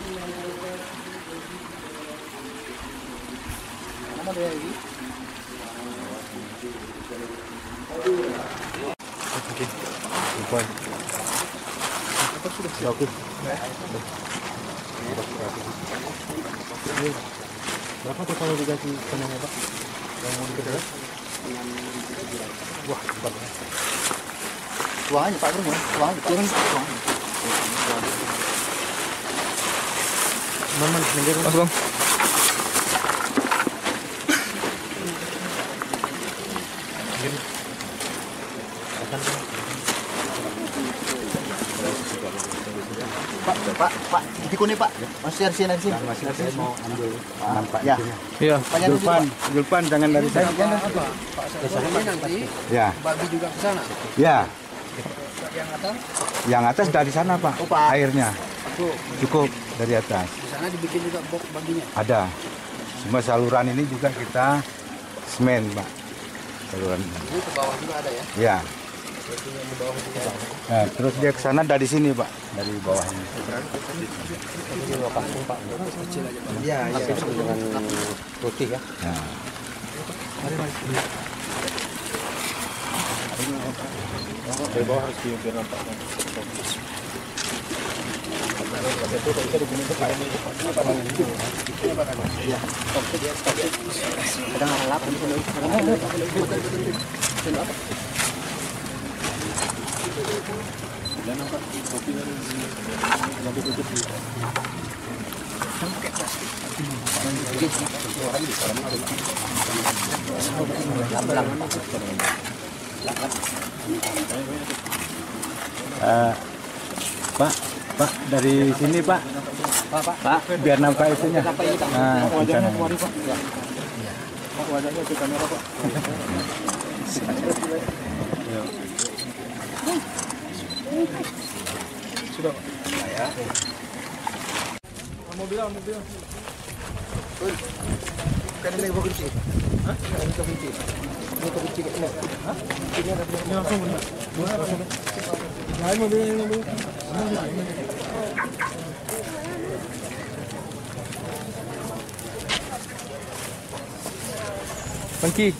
Nama dia ini. Oke. Lupa. Apa sudah Ya, oke. Berapa tuh kalau dikasih penanya Pak? Yang mau dikejar? Wah, cepat ya. Tuangnya Pak Bro, tuangnya, jangan tuang. Mana minggir Mas Bang? Pak, dikuni Pak. Masih sini. Masih saya mau ambil nampak Ya. Iya. Julpan jangan dari saya. Apa? Pak saya nanti Ya. bagi juga ke sana. Ya. Yang atas Yang atas dari sana, Pak. Oh, Pak. Airnya cukup dari atas. di sana dibikin juga box baginya. Ada. Semua saluran ini juga kita semen, Pak. Saluran. Ini ke bawah juga ada ya. Ya. Berarti yang di bawah juga ada. Nah, terus dia ke sana dari sini, Pak. Dari bawah ini. Kecil aja Pak. Iya, dengan putih ya. Nah. Dari bawah harus biar nampak. Kadang ada lap di sana. Pak, dari sini, Pak. Pak, biar nampak itunya. Nah, Wajahnya ikannya. kemari Pak. Ya. Pak, wajahnya ke kamera Pak. Sudah Pak. Ya. Mobil. Kan ini gua kunci. Hah? Ini kunci. Ini kunci ke ini. Hah? Ini ada ini langsung benar. Langsung. Lain mobil. Pangki.